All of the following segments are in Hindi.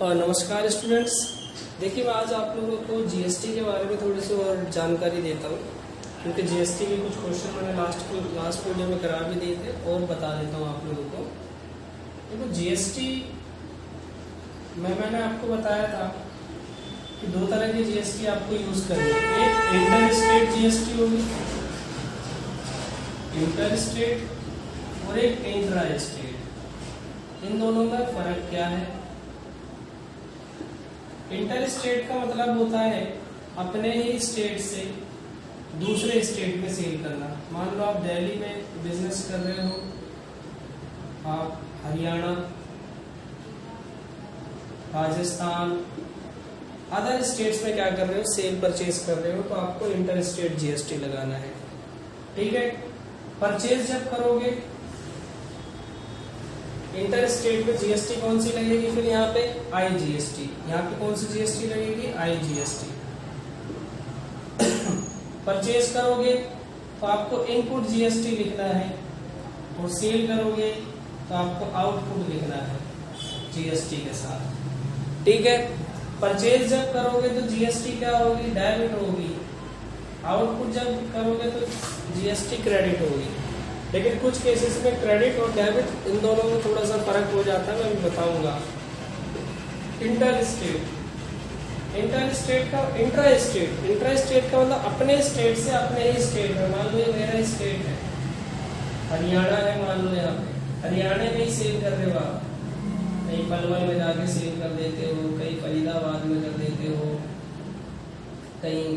और नमस्कार स्टूडेंट्स। देखिए मैं आज आप लोगों को जीएसटी के बारे में थोड़ी सी और जानकारी देता हूँ, क्योंकि जीएसटी के कुछ क्वेश्चन मैंने लास्ट वीडियो में करा भी दिए थे और बता देता हूँ आप लोगों को। देखो जीएसटी मैंने आपको बताया था कि दो तरह की जीएसटी आपको यूज़ करनी है। एक इंटर स्टेट जीएसटी होगी, इंटर स्टेट, और एक इंट्रा स्टेट। इन दोनों में फर्क क्या है? इंटर स्टेट का मतलब होता है अपने ही स्टेट से दूसरे स्टेट में सेल करना। मान लो आप दिल्ली में बिजनेस कर रहे हो, आप हरियाणा, राजस्थान, अदर स्टेट्स में क्या कर रहे हो, सेल परचेज कर रहे हो, तो आपको इंटर स्टेट जीएसटी लगाना है। ठीक है। परचेज जब करोगे इंटर स्टेट में जीएसटी कौन सी लगेगी? फिर यहाँ पे आईजीएसटी। यहाँ पे कौन सी जीएसटी लगेगी? आईजीएसटी। परचेज करोगे तो आपको इनपुट जीएसटी लिखना है, और सेल करोगे तो आपको आउटपुट लिखना है जीएसटी के साथ। ठीक है। परचेज जब करोगे तो जीएसटी क्या होगी? डेबिट होगी। आउटपुट जब करोगे तो जीएसटी क्रेडिट होगी। लेकिन कुछ केसेस में क्रेडिट और डेबिट इन दोनों में थोड़ा सा फर्क हो जाता है, मैं भी बताऊंगा। इंटर स्टेट का इंट्रा स्टेट का मतलब अपने स्टेट से अपने ही स्टेट में। मान लो ये मेरा स्टेट है, हरियाणा है, मान लो यहाँ पे हरियाणा में ही सेल कर रहे हो आप। कहीं पलवल में जाके सेल कर देते हो, कहीं फरीदाबाद में कर देते हो, कहीं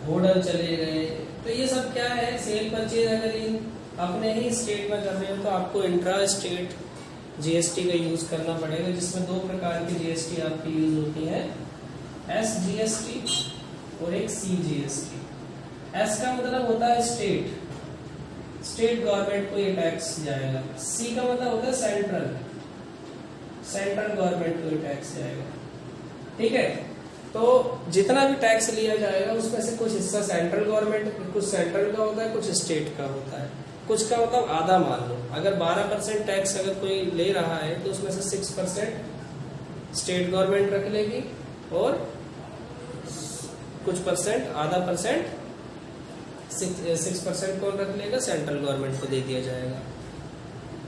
होटल चले गए। तो ये सब क्या है? सेल परचेज अगर इन अपने ही स्टेट में कर रहे हो तो आपको इंट्रा स्टेट जीएसटी का यूज करना पड़ेगा, जिसमें दो प्रकार की जीएसटी आपकी यूज होती है, एसजीएसटी और एक सीजीएसटी। एस का मतलब होता है स्टेट गवर्नमेंट को ये टैक्स जाएगा। सी का मतलब होता है सेंट्रल गवर्नमेंट को ये टैक्स जाएगा। ठीक है। तो जितना भी टैक्स लिया जाएगा उसमें से कुछ हिस्सा सेंट्रल गवर्नमेंट, कुछ सेंट्रल का होता है, कुछ स्टेट का होता है। कुछ का मतलब आधा मान लो, अगर 12% टैक्स अगर कोई ले रहा है तो उसमें से 6% स्टेट गवर्नमेंट रख लेगी, और कुछ परसेंट, आधा परसेंट 6% कौन रख लेगा? सेंट्रल गवर्नमेंट को दे दिया जाएगा।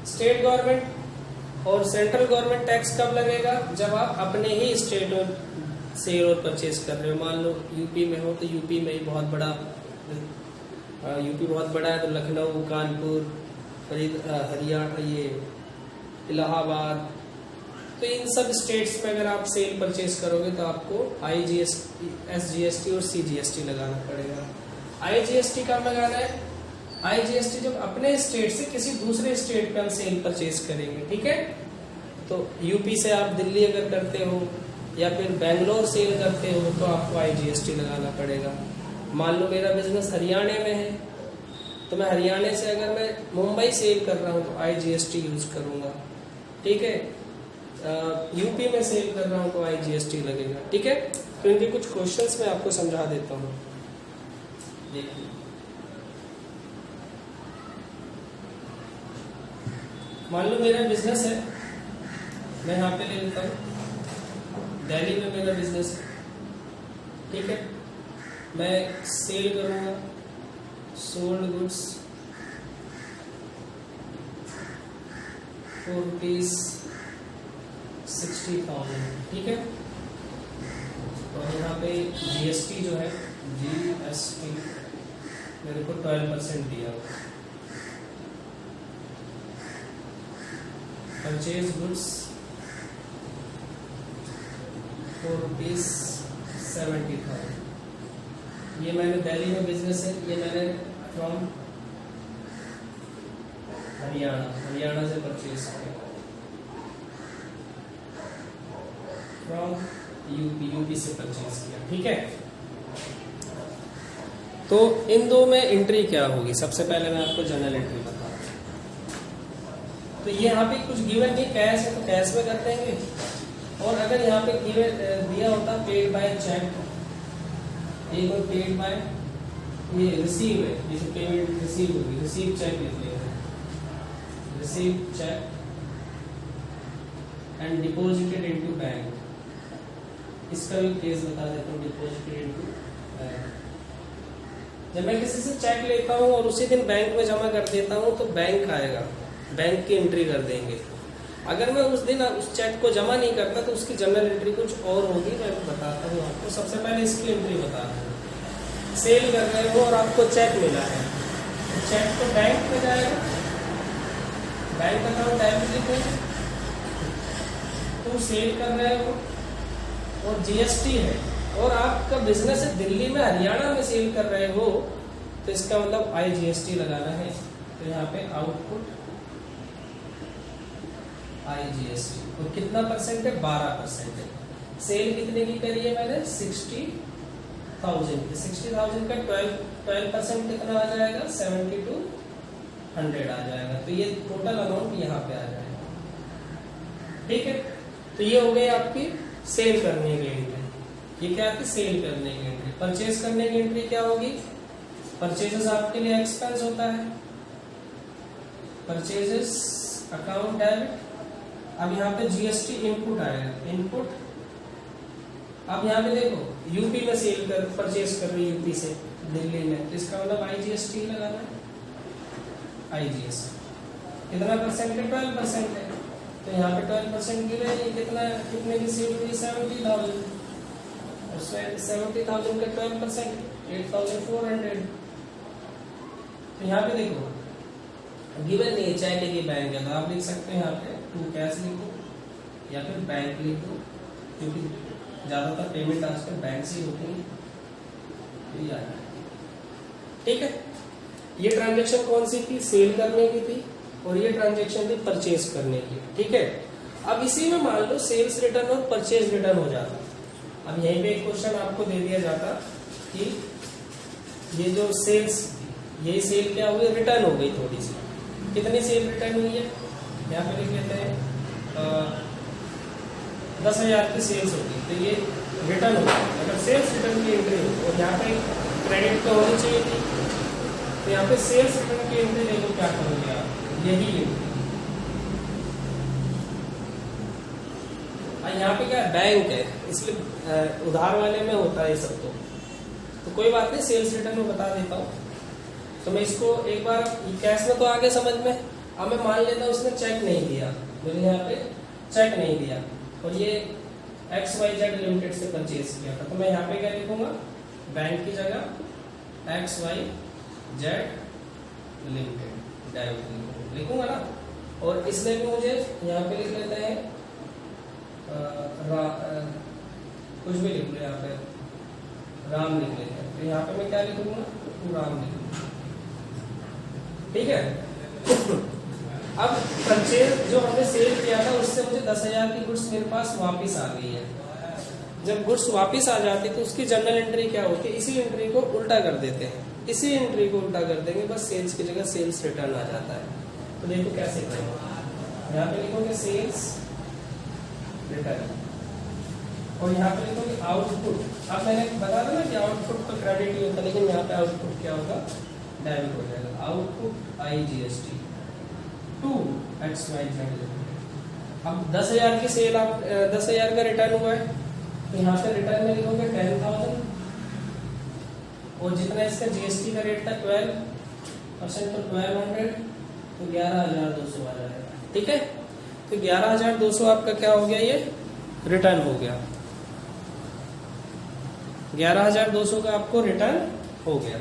स्टेट गवर्नमेंट और सेंट्रल गवर्नमेंट टैक्स कब लगेगा? जब आप अपने ही स्टेट सेल और परचेज कर रहे हो। मान लो यूपी में हो तो यूपी में ही बहुत बड़ा, यूपी बहुत बड़ा है तो लखनऊ, कानपुर, हरियाणा, ये इलाहाबाद, तो इन सब स्टेट्स में अगर आप सेल परचेज करोगे तो आपको आईजीएसटी, एसजीएसटी और सीजीएसटी लगाना पड़ेगा। आईजीएसटी कब लगाना है? आईजीएसटी जब अपने स्टेट से किसी दूसरे स्टेट पे हम सेल परचेज करेंगे। ठीक है। तो यूपी से आप दिल्ली अगर करते हो या फिर बेंगलोर सेल करते हो तो आपको आईजीएसटी लगाना पड़ेगा। मान लो मेरा बिजनेस हरियाणा में है तो मैं हरियाणा से अगर मैं मुंबई सेल कर रहा हूँ तो आईजीएसटी यूज करूंगा। ठीक है। यूपी में सेल कर रहा हूँ तो आईजीएसटी लगेगा। ठीक है। तो इनके कुछ क्वेश्चंस मैं आपको समझा देता हूँ। देखिए, मान लो मेरा बिजनेस है, मैं यहाँ पे ले लेता हूँ, दिल्ली में मेरा बिजनेस है। ठीक है। मैं सेल करूंगा सोल्ड गुड्स ₹4 60,000। ठीक है। और यहाँ पे जीएसटी जो है, जीएसटी मेरे को 12% दिया हुआ। Purchase goods ₹70,000। ये मैंने दिल्ली में बिजनेस है, ये मैंने फ्रॉम हरियाणा से परचेज किया, फ्रॉम यूपी से परचेज किया। ठीक है। तो इन दो में एंट्री क्या होगी? सबसे पहले मैं आपको जनरल एंट्री बता रहा हूँ। तो ये यहाँ पे कुछ गिवन नहीं, कैश है तो कैश में कर देंगे, और अगर यहाँ पे गिवन दिया होता पेड बाय चेक, एक और पेड बाय ये रिसीव है, जैसे पेमेंट रिसीव होगी, रिसीव चेक लिख लेते हैं, receive cheque and deposited into bank. इसका भी केस बता देता हूँ, डिपॉजिटेड इनटू बैंक। जब मैं किसी से चेक लेता हूँ और उसी दिन बैंक में जमा कर देता हूँ तो बैंक आएगा, बैंक की एंट्री कर देंगे। अगर मैं उस दिन उस चेक को जमा नहीं करता तो उसकी जनरल एंट्री कुछ और होगी, मैं बताता हूँ आपको। सबसे पहले इसकी एंट्री बता रहा हूँ। सेल कर रहे हो और आपको चेक मिला है, चेक तो बैंक में जाएगा, बैंक अकाउंट डेबिट लिखेंगे। तुम सेल कर रहे हो और जीएसटी है और आपका बिजनेस है दिल्ली में, हरियाणा में सेल कर रहे हो, तो इसका मतलब IGST लगाना है। तो यहाँ पे आउटपुट IGST, और कितना परसेंट है? 12% है। सेल कितने की करी है मैंने? 60,000। 60,000 का 12% कितना आ जाएगा? 7200 आ जाएगा। तो ये टोटल अमाउंट यहाँ पे आ जाएगा। ठीक है, तो ये हो गई आपकी सेल करने की एंट्री। ये क्या है? सेल करने की एंट्री। परचेज करने की एंट्री क्या होगी? परचेजेस आपके लिए एक्सपेंस होता है, परचेजेस अकाउंट डेबिट। अब यहाँ पे जीएसटी इनपुट आएगा, इनपुट। अब यहाँ पे देखो यूपी में सेल कर परचेज कर रही है, यूपी से दिल्ली में, तो इसका मतलब IGST लगाना है। IGST कितना परसेंट है? 12% है। तो यहाँ पे 12% की रही, कितना कितने की सेल हुई? 70,000। 70,000 का 12% 8,400। तो यहाँ पे देखो गिवन नहीं है, चाहे कि बैंक है तो आप लिख सकते हैं यहाँ पे टू कैश लिखो या फिर बैंक लिखो, क्योंकि ज्यादातर पेमेंट आजकल बैंक से होती है। तो ये ठीक है, ये ट्रांजेक्शन कौन सी थी? सेल करने की थी, और ये ट्रांजेक्शन थी परचेज करने की। ठीक है, अब इसी में मान लो सेल्स रिटर्न और परचेज रिटर्न हो जाता। अब यहीं पे एक क्वेश्चन आपको दे दिया जाता कि ये जो सेल्स, ये सेल क्या हुई? रिटर्न हो गई थोड़ी सी। कितनी सेल रिटर्न हुई है? यहाँ पे लिख लेते हैं 10,000 की सेल्स होगी, तो ये रिटर्न होगी। अगर सेल्स रिटर्न की एंट्री हो और यहाँ पे क्रेडिट तो होनी चाहिए थी, तो यहाँ पे सेल्स रिटर्न की एंट्री देखो क्या करोगे आप, यही एंट्री। यहाँ पे क्या है? बैंक है, इसलिए उधार वाले में होता है ये सब। तो कोई बात नहीं, सेल्स रिटर्न में बता देता हूँ। तो मैं इसको एक बार कैश में तो आगे समझ में। अब मैं मान लेता हूँ उसने चेक नहीं दिया, मैंने यहाँ पे चेक नहीं दिया और ये XYZ लिमिटेड से परचेज किया था, तो मैं यहाँ पे क्या लिखूंगा? बैंक की जगह XYZ लिमिटेड डायरेक्ट लिखूंगा ना। और इसमें भी मुझे यहाँ पे लिख लेते हैं कुछ भी लिख लो, यहाँ पे राम लिख लेते हैं। तो यहाँ पे मैं क्या लिखूंगा? राम लिखूंगा। ठीक है, अब परचेज जो हमने सेल किया था उससे मुझे 10,000 की गुड्स मेरे पास वापस आ गई है। जब गुड्स वापस आ जाती है तो उसकी जनरल एंट्री क्या होती है? इसी एंट्री को उल्टा कर देते हैं, इसी एंट्री को उल्टा कर देंगे, बस सेल्स की जगह सेल्स रिटर्न आ जाता है। तो देखो कैसे करेंगे, यहाँ पे लिखोगे सेल्स रिटर्न और यहाँ पे लिखोगे आउटपुट। अब मैंने बता दिया ना कि आउटपुट तो क्रेडिट ही होता है, लेकिन यहाँ पे आउटपुट क्या होगा? डेबिट हो जाएगा। Output IGST to XYZ। अब 10,000 की सेल, आप 10,000 का रिटर्न हुआ है, तो यहाँ पे रिटर्न में लिखोगे 10,000 और जितना इसका GST का रेट था 12%, तो 1200, तो 11,200 आ जाएगा। ठीक है, तो 11,200 आपका क्या हो गया? ये रिटर्न हो गया। 11,200 का आपको रिटर्न हो गया।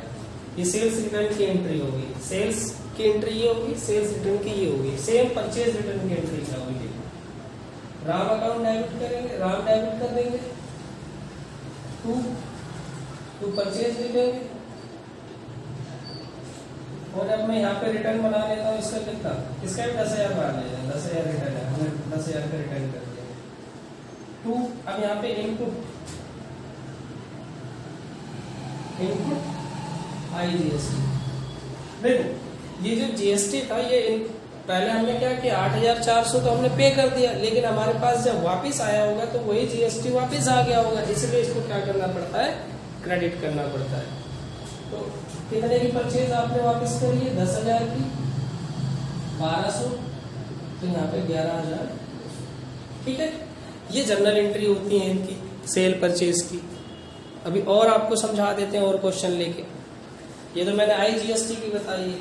ये सेल्स रिटर्न की एंट्री होगी, सेल्स की एंट्री ये होगी, सेल्स रिटर्न की ये होगी। सेम परचेज रिटर्न की एंट्री क्या होगी? राम अकाउंट डेबिट करेंगे, राम डेबिट कर देंगे, टू परचेज लिखेंगे। और अब मैं यहाँ पे रिटर्न बना लेता हूँ, इसका कितना? इसका भी 10,000 मान लेते, 10,000 रिटर्न है, हमने 10,000 का रिटर्न कर दिया। टू, अब यहाँ पे इनपुट IGST। देखो ये जो GST था, ये पहले हमने क्या किया? 8,400 तो हमने पे कर दिया, लेकिन हमारे पास जब वापस आया होगा तो वही GST वापस आ गया होगा, इसलिए इसको क्या करना पड़ता है? क्रेडिट करना पड़ता है। तो कितने की परचेज आपने वापस करी है? 10,000 की, 1,200, तो यहाँ पे 11,000। ठीक है, ये जनरल एंट्री होती है इनकी सेल परचेज की। अभी और आपको समझा देते हैं और क्वेश्चन लेके। ये तो मैंने IGST की बताई है।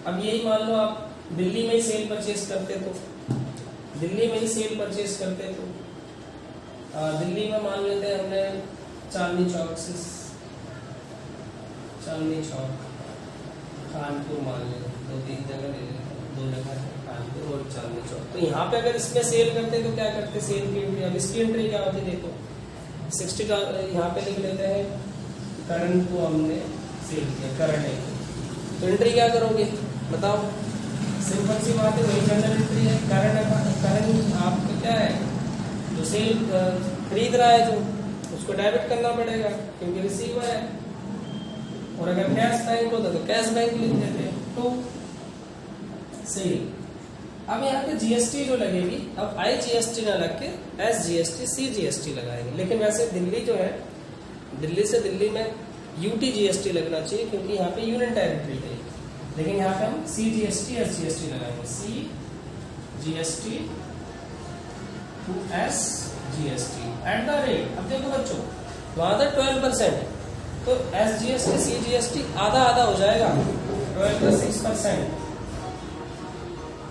अब यही मान लो आप दिल्ली में ही सेल परचेज करते तो दिल्ली में ही सेल परचेज करते तो दिल्ली में मान लेते हैं हमने चांदनी चौक से, चांदनी चौक, कानपुर मान लेते, 2-3 जगह ले लेते, 2 जगह है कानपुर और चांदनी चौक। तो यहाँ पे अगर इसमें सेल करते तो क्या करते, सेल की एंट्री। अब इसकी एंट्री क्या होती है, देखो 60 यहाँ पे लिख लेते हैं, करंट को हमने सेल किया, करंट है। तो एंट्री क्या करोगे बताओ, सिंपल सी बात है, वही जनरल एंट्री है। करंट आपका क्या है, जो सेल खरीद रहा है जो, उसको डेबिट करना पड़ेगा क्योंकि रिसीवर है। और अगर कैश बैंक होता तो कैश बैंक लिख देते हैं। तो सेल। अब यहाँ पे GST जो लगेगी, अब IGST ना लग के SGST CGST लगाएंगे। लेकिन वैसे दिल्ली जो है, दिल्ली से दिल्ली में UTGST लगना चाहिए क्योंकि यहाँ पे यूनिट टेरिटरी है। लेकिन यहाँ पे हम CGST SGST लगाएंगे, CGST to SGST at the rate. अब देखो बच्चों, वहां था 12%, तो SGST CGST आधा आधा हो जाएगा, 12 + 6%।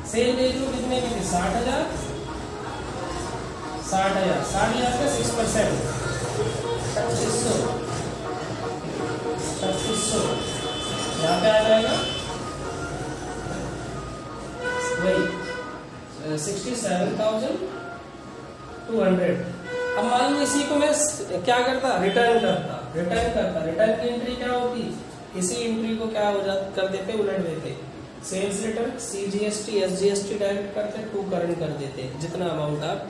सेल देख लो कितने की थी, 60,000, 60,000, 60,000 का 6%, 3600 यहाँ पे आ जाएगा वही 67,200। अब मान लो इसी को मैं क्या करता, रिटर्न करता। रिटर्न की एंट्री क्या होती, इसी एंट्री को क्या हो जाता, कर देते, उलट देते। Sales return CGST SGST direct करते, टू करंट कर देते जितना अमाउंट आप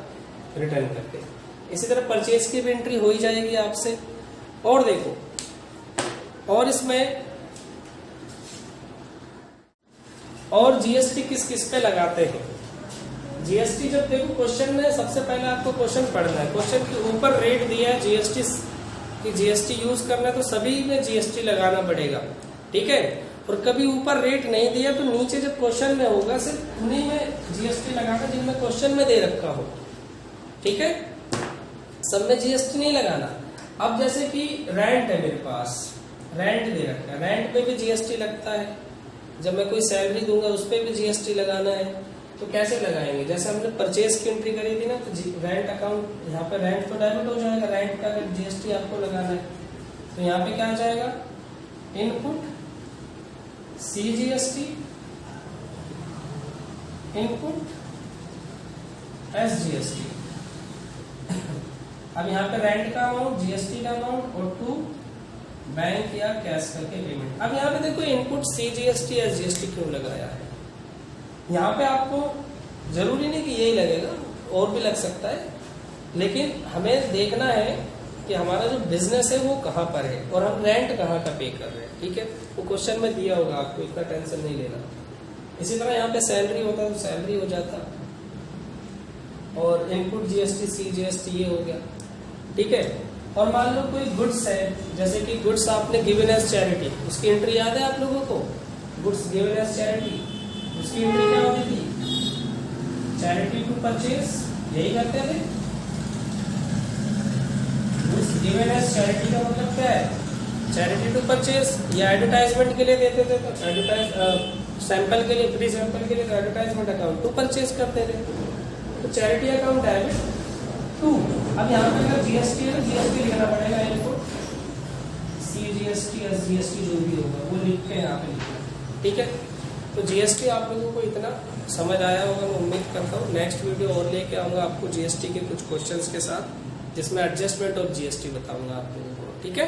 रिटर्न करते। इसी तरह परचेज की भी एंट्री हो ही जाएगी आपसे। और देखो, और इसमें और GST किस किस पे लगाते हैं। GST जब देखो क्वेश्चन में सबसे पहले आपको क्वेश्चन पढ़ना है। क्वेश्चन के ऊपर रेट दिया है GST की, GST यूज करना है तो सभी में GST लगाना पड़ेगा, ठीक है। और कभी ऊपर रेट नहीं दिया तो नीचे जब क्वेश्चन में होगा सिर्फ उन्हीं में GST लगाना जिनमें क्वेश्चन में दे रखा हो, ठीक है। सब में GST नहीं लगाना। अब जैसे कि रेंट है, मेरे पास रेंट दे रखा है, रेंट पे भी GST लगता है। जब मैं कोई सैलरी दूंगा उस पर भी GST लगाना है, तो कैसे लगाएंगे। जैसे हमने परचेज की एंट्री करी थी ना, तो रेंट अकाउंट, यहाँ पे रेंट तो डेबिट हो जाएगा, रेंट का अगर GST आपको लगाना है तो यहाँ पे क्या आ जाएगा, इनपुट CGST, इनपुट SGST। अब यहाँ पे रेंट का अमाउंट, GST का अमाउंट और टू बैंक या कैश करके पेमेंट। अब यहाँ पे देखो इनपुट CGST SGST क्यों लगाया है। यहाँ पे आपको जरूरी नहीं कि यही लगेगा, और भी लग सकता है, लेकिन हमें देखना है कि हमारा जो बिजनेस है वो कहाँ पर है और हम रेंट कहाँ का पे कर रहे हैं, ठीक है। वो क्वेश्चन में दिया होगा, आपको इतना टेंशन नहीं लेना। इसी तरह यहाँ पे सैलरी होता है तो सैलरी हो जाता, और इनपुट GST CGST ये हो गया, ठीक है। और मान लो कोई गुड्स है, जैसे कि गुड्स आपने गिवन एज चैरिटी, उसकी एंट्री याद है आप लोगों को, गुड्स गिवन एज चैरिटी, उसकी एंट्री क्या होती थी, चैरिटी टू परचेज, यही करते थे। गुड्स गिवन एज चैरिटी का मतलब क्या है, चैरिटी टू परचेज। या एडवर्टाइजमेंट के लिए देते थे तो एडवर्टाइज, सैंपल के लिए, फ्री सैंपल के लिए एडवर्टाइजमेंट अकाउंट टू परचेज करते थे, तो चैरिटी अकाउंट डेबिट टू। अब यहाँ पे अगर GST है तो GST लिखना पड़ेगा, इनको CGST SGST जो भी होगा वो लिख के यहाँ पे लिखना, ठीक है। तो GST आप लोगों को इतना समझ आया होगा, मैं उम्मीद करता हूँ। नेक्स्ट वीडियो और लेके आऊँगा आपको GST के कुछ क्वेश्चंस के साथ, जिसमें एडजस्टमेंट ऑफ GST बताऊँगा आप लोगों को, ठीक है।